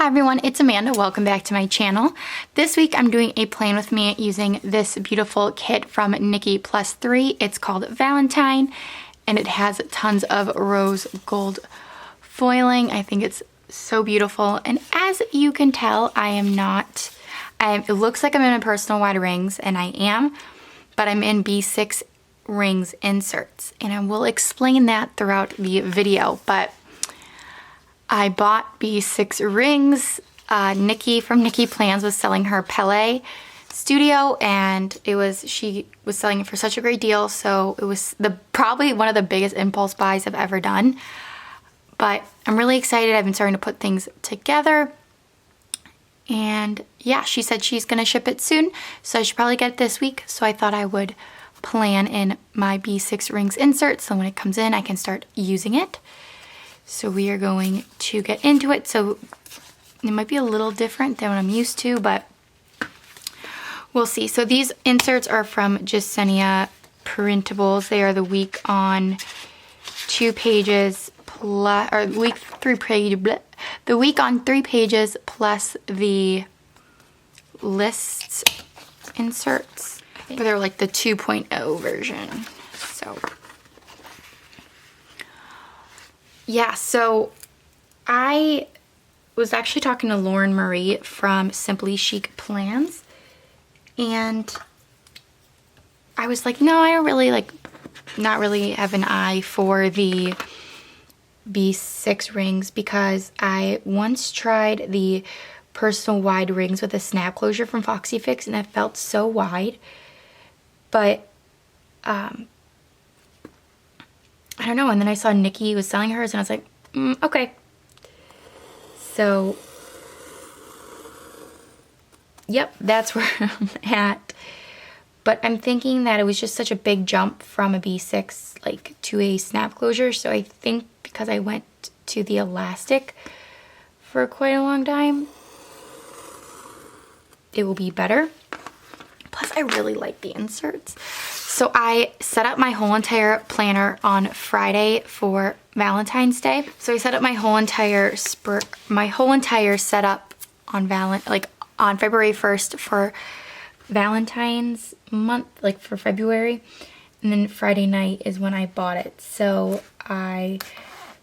Hi everyone, it's Amanda. Welcome back to my channel. This week I'm doing a plan with me using this beautiful kit from NikkiPlusThree. It's called Valentine and it has tons of rose gold foiling. I think it's so beautiful, and as you can tell, it looks like I'm in a personal wide rings, and I am, but I'm in B6 rings inserts, and I will explain that throughout the video. But I bought B6 rings. Nikki from Nikki Plans was selling her Pele Studio, and she was selling it for such a great deal, so it was probably one of the biggest impulse buys I've ever done. But I'm really excited. I've been starting to put things together, and yeah, she said she's gonna ship it soon, so I should probably get it this week. So I thought I would plan in my B6 rings insert, so when it comes in I can start using it. So we are going to get into it. So it might be a little different than what I'm used to, but we'll see. So these inserts are from Jasenia Printables. They are the week on 2 pages plus, or week 3 page, the week on 3 pages plus the lists inserts. But they're like the 2.0 version. So yeah, so I was actually talking to Lauren Marie from Simply Chic Plans, and I was like, no, I don't really not really have an eye for the B6 rings, because I once tried the personal wide rings with a snap closure from Foxy Fix, and it felt so wide. But I don't know, and then I saw Nikki was selling hers, and I was like, okay. So, yep, that's where I'm at. But I'm thinking that it was just such a big jump from a B6 to a snap closure, so I think because I went to the elastic for quite a long time, it will be better. Plus, I really like the inserts. So I set up my whole entire planner on Friday for Valentine's Day. So I set up my whole entire setup on on February 1st for Valentine's month, for February. And then Friday night is when I bought it. So I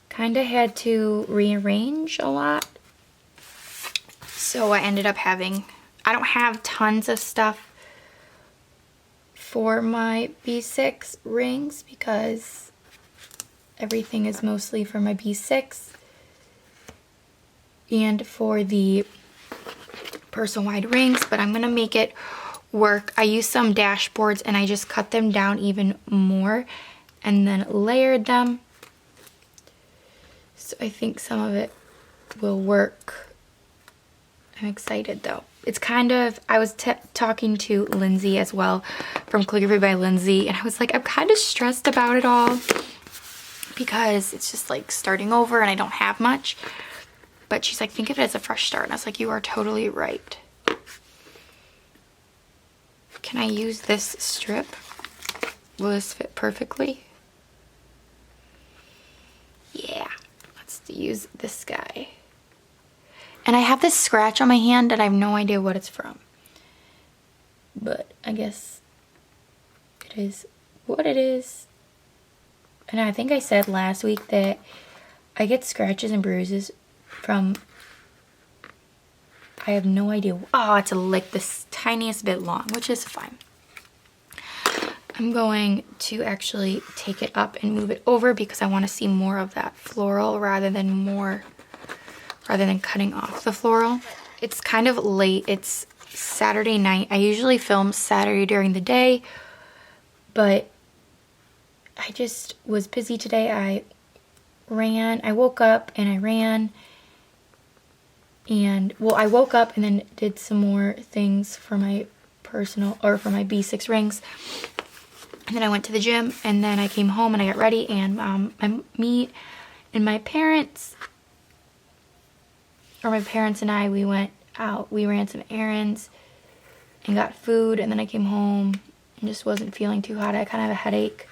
kind of had to rearrange a lot. So I ended up I don't have tons of stuff for my B6 rings, because everything is mostly for my B6. And for the personal wide rings, but I'm gonna make it work. I used some dashboards and I just cut them down even more and then layered them. So I think some of it will work. I'm excited though. It's kind of, I was talking to Lindsay as well from Calligraphy by Lindsay, and I was like, I'm kind of stressed about it all because it's just starting over and I don't have much. But she's like, think of it as a fresh start. And I was like, you are totally right. Can I use this strip? Will this fit perfectly? Yeah, let's use this guy. And I have this scratch on my hand and I have no idea what it's from. But I guess it is what it is. And I think I said last week that I get scratches and bruises from, I have no idea. Oh, it's this tiniest bit long, which is fine. I'm going to actually take it up and move it over because I want to see more of that floral rather than cutting off the floral. It's kind of late. It's Saturday night. I usually film Saturday during the day, but I just was busy today. I woke up and I ran, and I woke up and then did some more things for my for my B6 rings, and then I went to the gym, and then I came home and I got ready, and me and my parents and I, we went out, we ran some errands and got food, and then I came home and just wasn't feeling too hot. I kind of have a headache.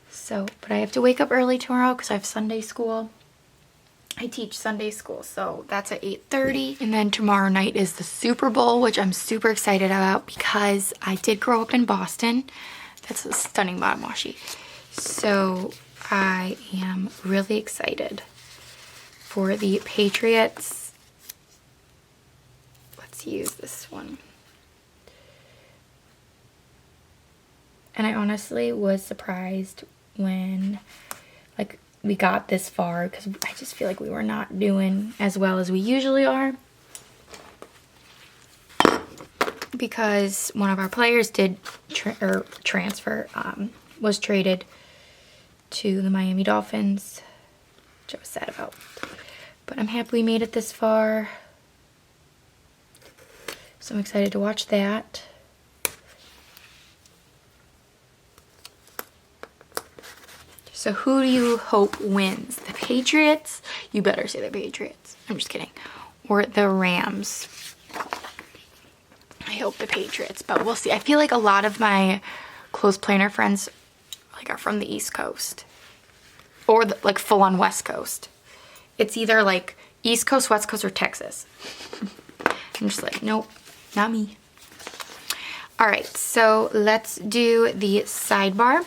So, but I have to wake up early tomorrow because I have Sunday school. I teach Sunday school, so that's at 8:30. And then tomorrow night is the Super Bowl, which I'm super excited about because I did grow up in Boston. That's a stunning bottom washi. So I am really excited for the Patriots. Let's use this one. And I honestly was surprised when, like, we got this far, because I just feel like we were not doing as well as we usually are, because one of our players did transfer, was traded to the Miami Dolphins, which I was sad about. But I'm happy we made it this far, so I'm excited to watch that. So who do you hope wins? The Patriots? You better say the Patriots. I'm just kidding. Or the Rams. I hope the Patriots, but we'll see. I feel like a lot of my close planner friends like are from the East Coast. Or the, like full on West Coast. It's either like East Coast, West Coast, or Texas. I'm just like, nope, not me. All right, so let's do the sidebar.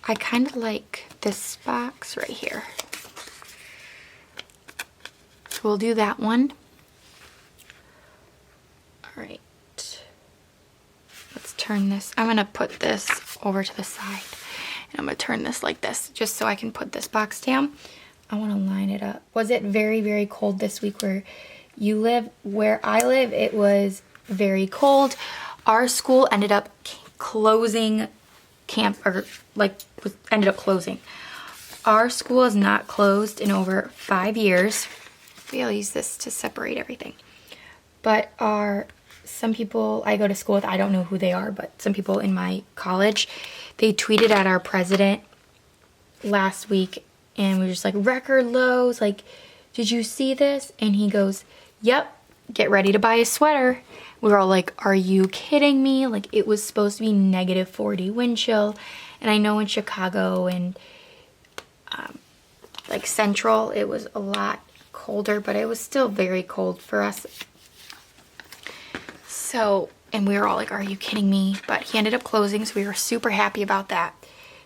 I kind of like this box right here. So we'll do that one. All right. Let's turn this. I'm going to put this over to the side. And I'm going to turn this like this just so I can put this box down. I want to line it up. Was it very, very cold this week where you live? Where I live, it was very cold. Our school ended up closing ended up closing. Our school is not closed in over 5 years. Maybe I'll use this to separate everything. But some people I go to school with, I don't know who they are, but some people in my college, they tweeted at our president last week and we were just like, record lows, like, did you see this? And he goes, yep, get ready to buy a sweater. We were all like, are you kidding me? Like, it was supposed to be -40 wind chill. And I know in Chicago and like Central, it was a lot colder, but it was still very cold for us. So, and we were all like, are you kidding me? But he ended up closing, so we were super happy about that.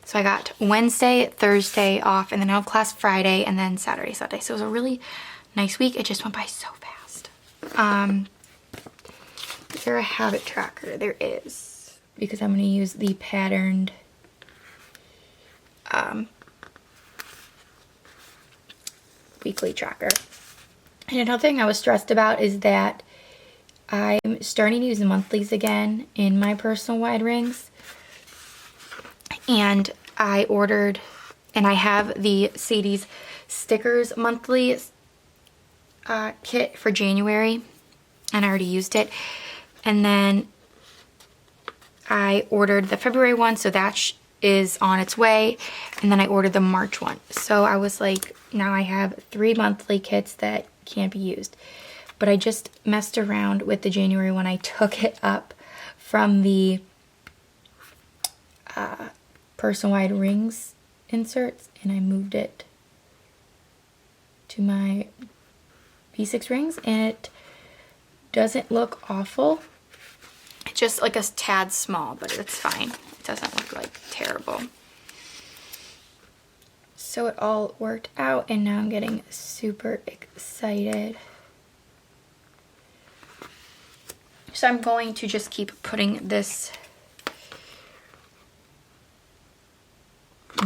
So I got Wednesday, Thursday off, and then I have class Friday, and then Saturday, Sunday. So it was a really nice week. It just went by so fast. Is there a habit tracker? There is, because I'm going to use the patterned weekly tracker. And another thing I was stressed about is that I'm starting to use the monthlies again in my personal wide rings. And I ordered, and I have the Sadie's Stickers monthly kit for January, and I already used it. And then I ordered the February one, so that is on its way. And then I ordered the March one. So I was like, now I have 3 monthly kits that can't be used. But I just messed around with the January one. I took it up from the personal wide rings inserts and I moved it to my B6 rings, and it doesn't look awful. It's just like a tad small, but it's fine. It doesn't look like terrible. So it all worked out, and now I'm getting super excited. So I'm going to just keep putting this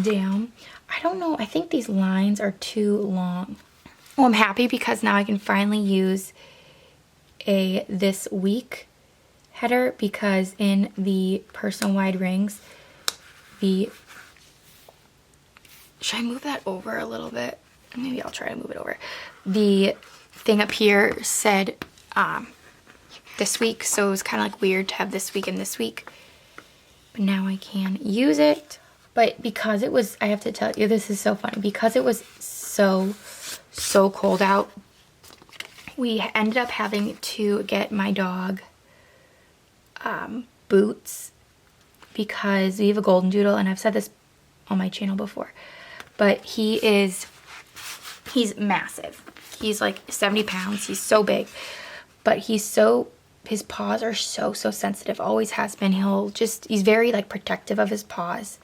down. I don't know, I think these lines are too long. Well, I'm happy because now I can finally use a this week header, because in the personal wide rings, should I move that over a little bit? Maybe I'll try to move it over. The thing up here said this week, so it was kind of like weird to have this week and this week. But now I can use it. But because it was, I have to tell you, this is so funny. Because it was so cold out, we ended up having to get my dog boots because we have a golden doodle, and I've said this on my channel before, but he's massive. He's like 70 pounds. He's so big, but his paws are so sensitive. Always has been. He's very like protective of his paws.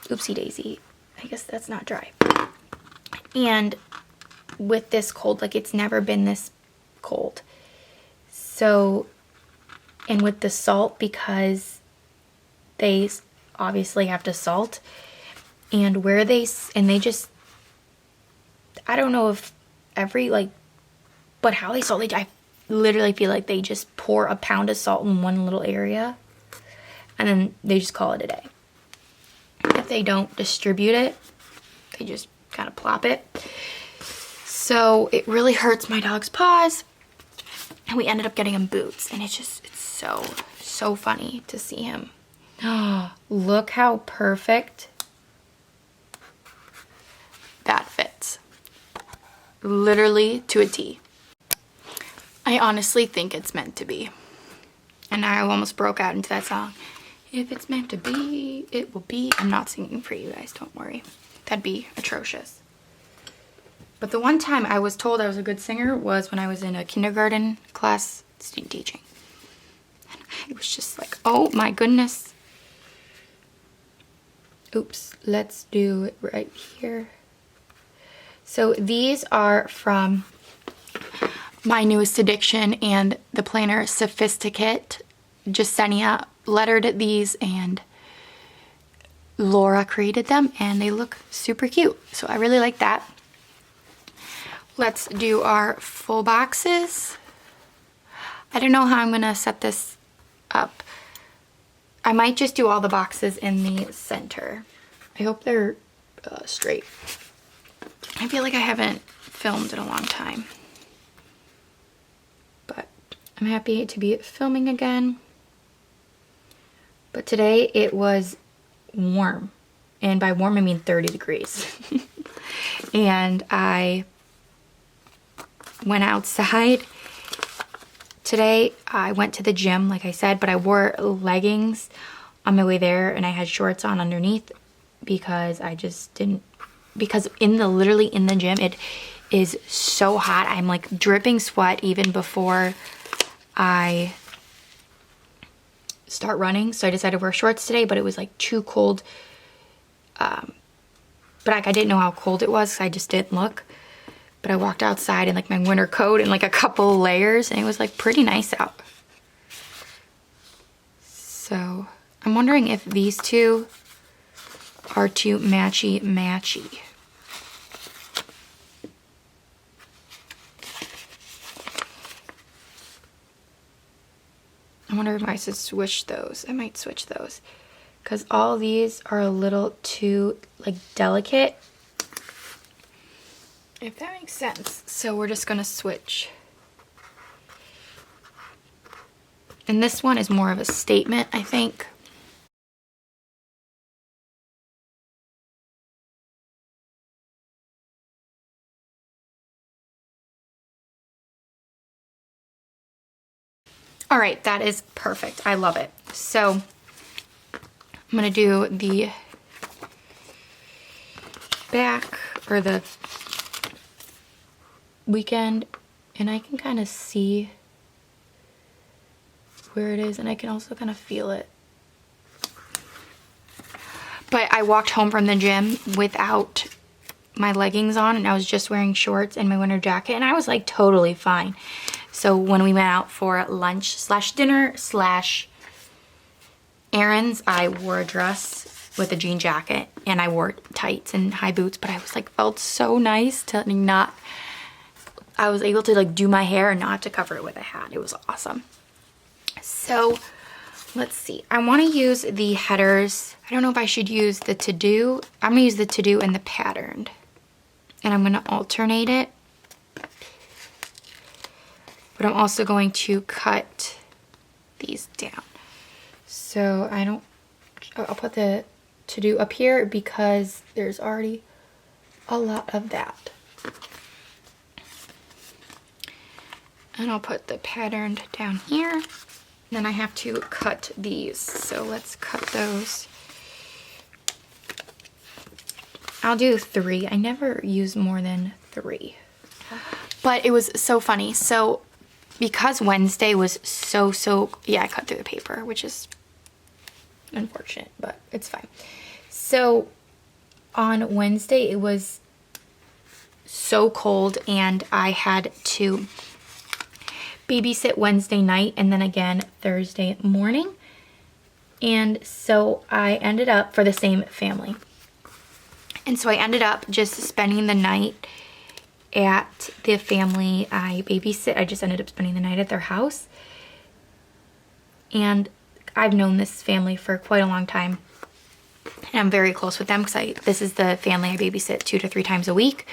Oopsie daisy. I guess that's not dry. And with this cold, like it's never been this cold. So, and with the salt, because they obviously have to salt, and they just, I don't know if but how they salt, I literally feel like they just pour a pound of salt in one little area and then they just call it a day. If they don't distribute it, they just kind of plop it. So it really hurts my dog's paws, and we ended up getting him boots, and it's so funny to see him. Oh, look how perfect that fits. Literally to a T. I honestly think it's meant to be. And I almost broke out into that song. If it's meant to be, it will be. I'm not singing for you guys, don't worry. That'd be atrocious. But the one time I was told I was a good singer was when I was in a kindergarten class student teaching. And I was just like, oh my goodness. Oops, let's do it right here. So these are from my newest addiction and the planner Sophisticate. Jasenia lettered these and Laura created them, and they look super cute. So I really like that. Let's do our full boxes. I don't know how I'm gonna set this up. I might just do all the boxes in the center. I hope they're straight. I feel like I haven't filmed in a long time, but I'm happy to be filming again. But today it was warm, and by warm I mean 30 degrees. And I went outside. Today I went to the gym, like I said, but I wore leggings on my way there, and I had shorts on underneath because I just didn't, because literally in the gym it is so hot. I'm like dripping sweat even before I start running. So I decided to wear shorts today, but it was like too cold. But like I didn't know how cold it was, so I just didn't look. But I walked outside in like my winter coat and like a couple layers, and it was like pretty nice out. So I'm wondering if these two are too matchy. I wonder if I should switch those. I might switch those because all these are a little too like delicate, if that makes sense. So we're just gonna switch. And this one is more of a statement, I think. All right, that is perfect. I love it. So I'm gonna do the back or the weekend, and I can kind of see where it is, and I can also kind of feel it. But I walked home from the gym without my leggings on, and I was just wearing shorts and my winter jacket, and I was like totally fine. So when we went out for lunch / dinner / errands, I wore a dress with a jean jacket, and I wore tights and high boots, but I was like, felt so nice to not, I was able to like do my hair and not have to cover it with a hat. It was awesome. So let's see. I want to use the headers. I don't know if I should use the to-do. I'm going to use the to-do and the patterned. And I'm going to alternate it. But I'm also going to cut these down. So I'll put the to-do up here because there's already a lot of that. And I'll put the patterned down here. then I have to cut these. So let's cut those. I'll do 3. I never use more than 3. But it was so funny. So because Wednesday was yeah, I cut through the paper, which is unfortunate, but it's fine. So on Wednesday it was so cold and I had to babysit Wednesday night and then again Thursday morning. And so I ended up, for the same family. And so I ended up just spending the night at the family I babysit. I just ended up spending the night at their house. And I've known this family for quite a long time. And I'm very close with them because this is the family I babysit 2 to 3 times a week.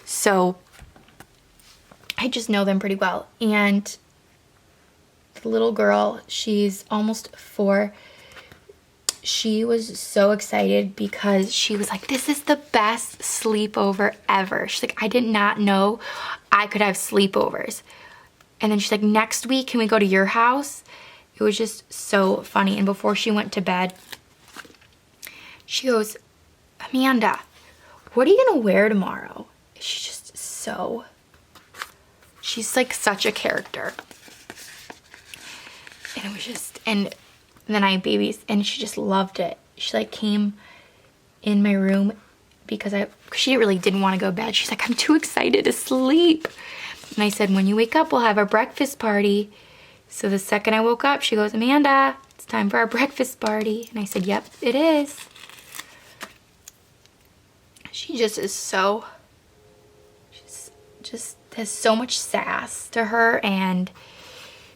So I just know them pretty well. And the little girl, she's almost 4. She was so excited because she was like, this is the best sleepover ever. She's like, I did not know I could have sleepovers. And then she's like, next week, can we go to your house? It was just so funny. And before she went to bed, she goes, Amanda, what are you gonna wear tomorrow? She's just so, she's like such a character. And it was just, and then I and she just loved it. She like came in my room because she really didn't want to go to bed. She's like, I'm too excited to sleep. And I said, when you wake up, we'll have our breakfast party. So the second I woke up, she goes, Amanda, it's time for our breakfast party. And I said, yep, it is. She just is so, she's just has so much sass to her, and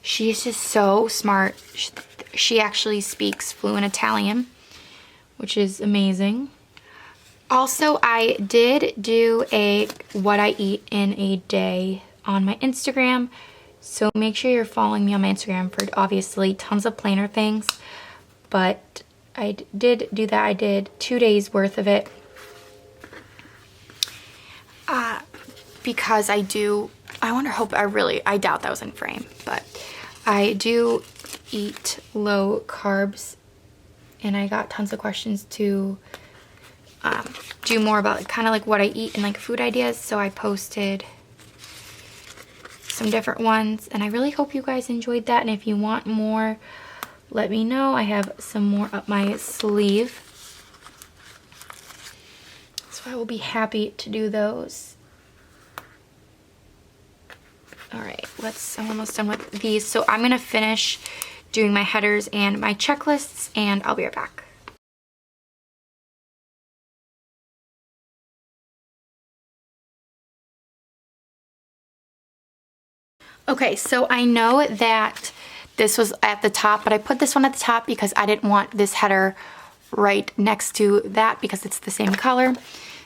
she's just so smart. She actually speaks fluent Italian, which is amazing. Also, I did do a what I eat in a day on my Instagram. So make sure you're following me on my Instagram for obviously tons of planner things. But I did do that. I did 2 days worth of it. Because I doubt that was in frame, but I do eat low carbs, and I got tons of questions to do more about kind of like what I eat and like food ideas, so I posted some different ones, and I really hope you guys enjoyed that. And if you want more, let me know. I have some more up my sleeve, so I will be happy to do those. All right, I'm almost done with these. So I'm gonna finish doing my headers and my checklists, and I'll be right back. Okay, so I know that this was at the top, but I put this one at the top because I didn't want this header right next to that because it's the same color.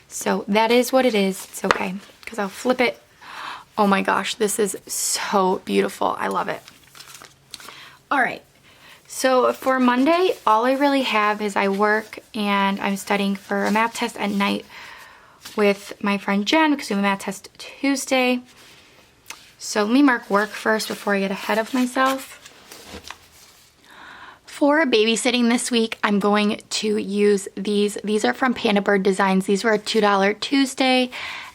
So that is what it is. It's okay, because I'll flip it. Oh my gosh, this is so beautiful. I love it. All right, so for Monday, all I really have is I work and I'm studying for a math test at night with my friend Jen because we have a math test Tuesday. So let me mark work first before I get ahead of myself. For babysitting this week, I'm going to use these. These are from Panda Bird Designs. These were a $2 Tuesday.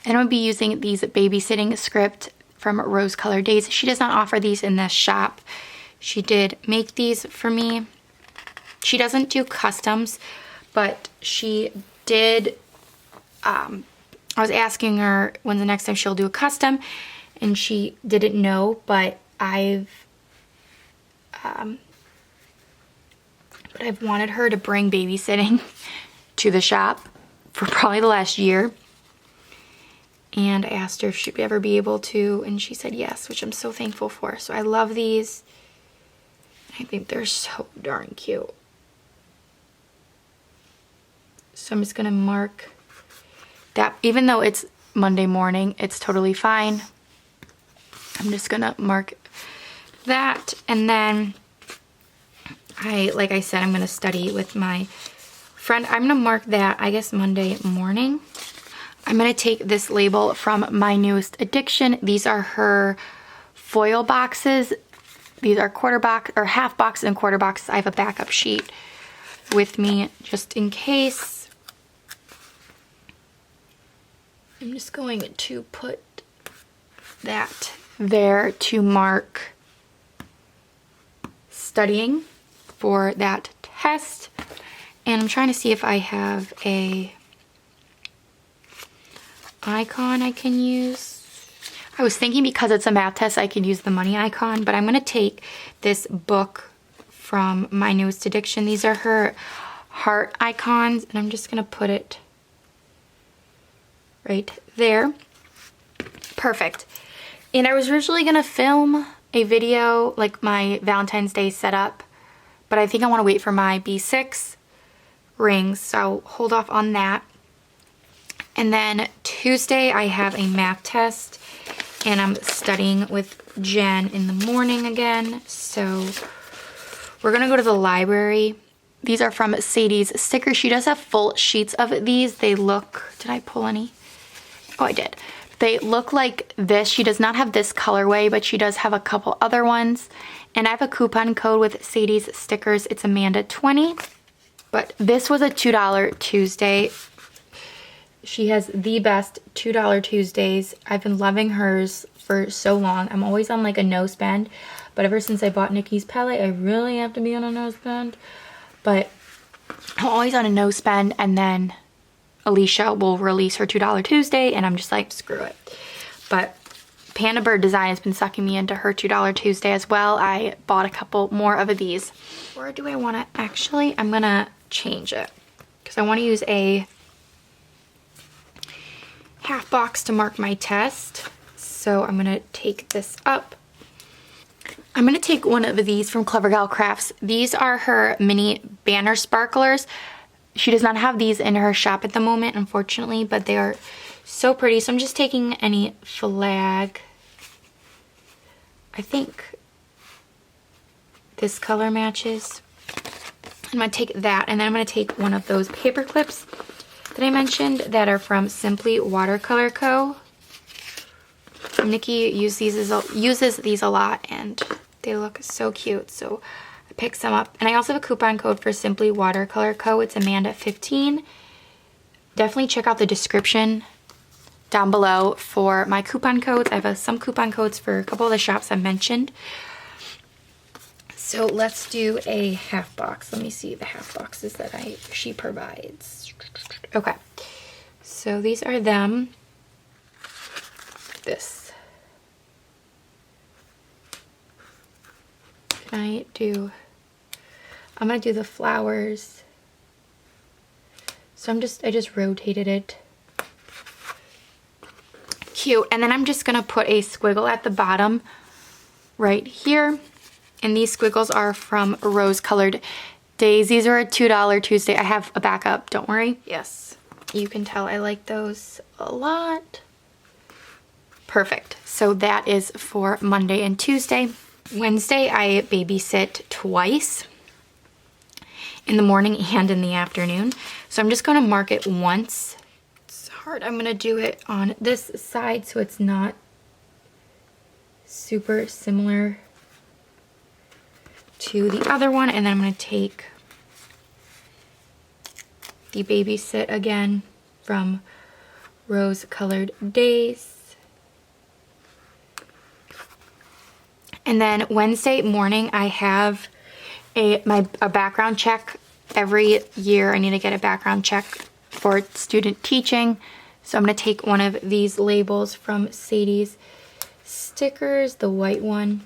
And I'll be using these babysitting script from Rose Color Days. She does not offer these in the shop. She did make these for me. She doesn't do customs, but she did. I was asking her when's the next time she'll do a custom, and she didn't know, but I've wanted her to bring babysitting to the shop for probably the last year. And I asked her if she'd ever be able to, and she said yes, which I'm so thankful for. So I love these. I think they're so darn cute. So I'm just gonna mark that. Even though it's Monday morning, it's totally fine. I'm just gonna mark that, and then like I said, I'm gonna study with my friend. I'm gonna mark that, I guess, Monday morning. I'm gonna take this label from My Newest Addiction. These are her foil boxes. These are quarter box or half box and quarter box. I have a backup sheet with me just in case. I'm just going to put that there to mark studying for that test. And I'm trying to see if I have a icon I can use. I was thinking because it's a math test I could use the money icon, but I'm going to take this book from My Newest Addiction. These are her heart icons, and I'm just going to put it right there. Perfect. And I was originally going to film a video, like my Valentine's Day setup, but I think I want to wait for my B6 rings, so I'll hold off on that. And then Tuesday I have a math test, and I'm studying with Jen in the morning again, so we're gonna go to the library. These are from Sadie's stickers. She does have full sheets of these. They look, did I pull any? Oh, I did. They look like this. She does not have this colorway, but she does have a couple other ones. And I have a coupon code with Sadie's stickers. It's Amanda20. But this was a $2 Tuesday. She has the best $2 Tuesdays. I've been loving hers for so long. I'm always on like a no spend. But ever since I bought Nikki's palette, I really have to be on a no spend. But I'm always on a no spend, and then Alicia will release her $2 Tuesday, and I'm just like, screw it. But Panda Bird Design has been sucking me into her $2 Tuesday as well. I bought a couple more of these. Or do I want to, actually, I'm going to change it. Because I want to use a half box to mark my test. So I'm going to take this up. I'm going to take one of these from Clever Gal Crafts. These are her mini banner sparklers. She does not have these in her shop at the moment, unfortunately, but they are so pretty. So I'm just taking any flag. I think this color matches. I'm going to take that, and then I'm going to take one of those paper clips that I mentioned that are from Simply Watercolor Co. Nikki uses these a lot, and they look so cute, so I picked some up. And I also have a coupon code for Simply Watercolor Co. It's Amanda15. Definitely check out the description down below for my coupon codes. I have some coupon codes for a couple of the shops I mentioned. So let's do a half box. Let me see the half boxes that she provides. Okay, so these are them. This. I'm gonna do the flowers. So I just rotated it. Cute. And then I'm just gonna put a squiggle at the bottom right here. And these squiggles are from Rose Colored Days. These are a $2 Tuesday. I have a backup, don't worry. Yes, you can tell I like those a lot. Perfect. So that is for Monday and Tuesday. Wednesday, I babysit twice, in the morning and in the afternoon. So I'm just going to mark it once. It's hard. I'm going to do it on this side so it's not super similar to the other one. And then I'm going to take the babysit again from Rose Colored Days. And then Wednesday morning, I have a background check. Every year I need to get a background check for student teaching. So I'm going to take one of these labels from Sadie's stickers, the white one.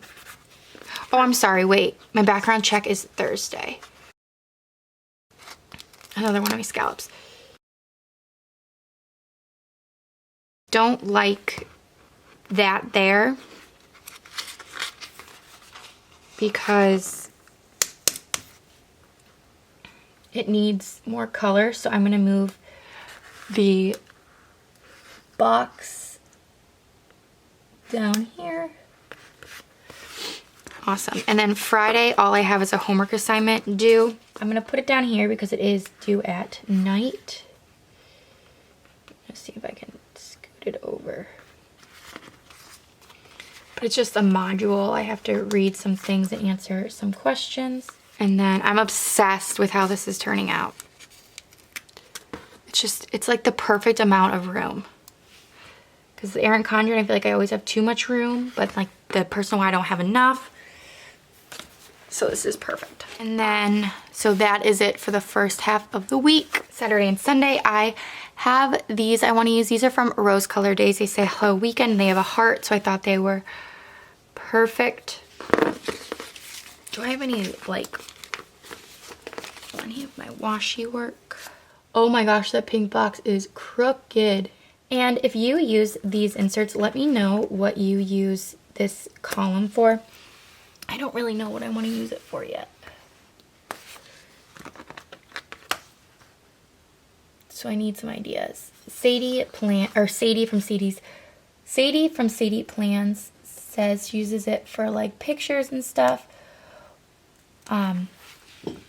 Oh, I'm sorry, wait. My background check is Thursday. Another one of my scallops. Don't like that there, because it needs more color. So I'm going to move the box down here. Awesome. And then Friday, all I have is a homework assignment due. I'm going to put it down here because it is due at night. Let's see if I can scoot it over. But it's just a module. I have to read some things and answer some questions. And then I'm obsessed with how this is turning out. It's like the perfect amount of room. Because the Erin Condren, I feel like I always have too much room, but like the personal one, I don't have enough. So this is perfect. And then, so that is it for the first half of the week. Saturday and Sunday, I have these I want to use. These are from Rose Color Days. They say Hello Weekend. They have a heart, so I thought they were perfect. Do I have any, like, any of my washi work? Oh my gosh, that pink box is crooked. And if you use these inserts, let me know what you use this column for. I don't really know what I want to use it for yet. So I need some ideas. Sadie from Sadie Plans says uses it for like pictures and stuff. I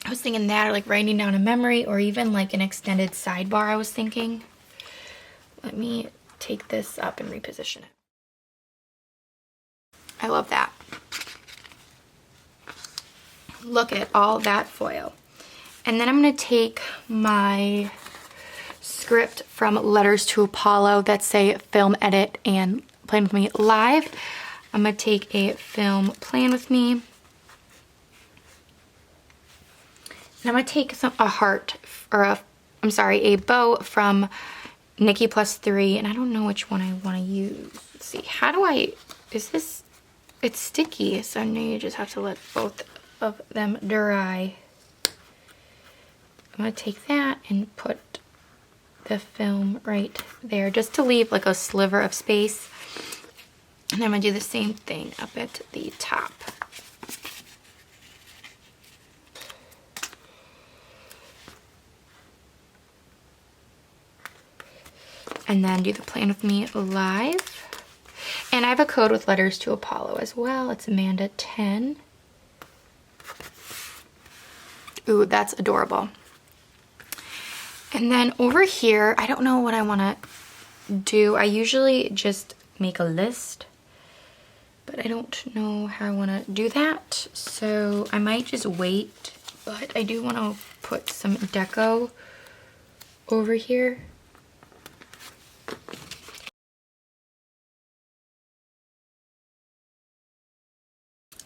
was thinking that, or like writing down a memory, or even like an extended sidebar, I was thinking. Let me take this up and reposition it. I love that. Look at all that foil. And then I'm going to take my script from Letters to Apollo that say Film, Edit, and Plan With Me Live. I'm going to take a Film, Plan With Me. And I'm going to take a heart, or a bow from NikkiPlusThree, and I don't know which one I want to use. Let's see, it's sticky, so now you just have to let both of them dry. I'm going to take that and put the film right there, just to leave like a sliver of space. And I'm going to do the same thing up at the top. And then do the Plan With Me Live. And I have a code with Letters to Apollo as well. It's Amanda 10. Ooh, that's adorable. And then over here, I don't know what I want to do. I usually just make a list, but I don't know how I want to do that. So I might just wait, but I do want to put some deco over here.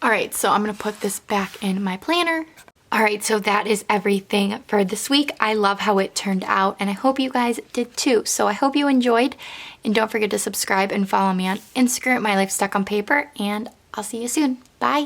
All right, so I'm gonna put this back in my planner. All right, so that is everything for this week. I love how it turned out, and I hope you guys did too. So I hope you enjoyed, and don't forget to subscribe and follow me on Instagram, My Life Stuck on Paper, and I'll see you soon. Bye.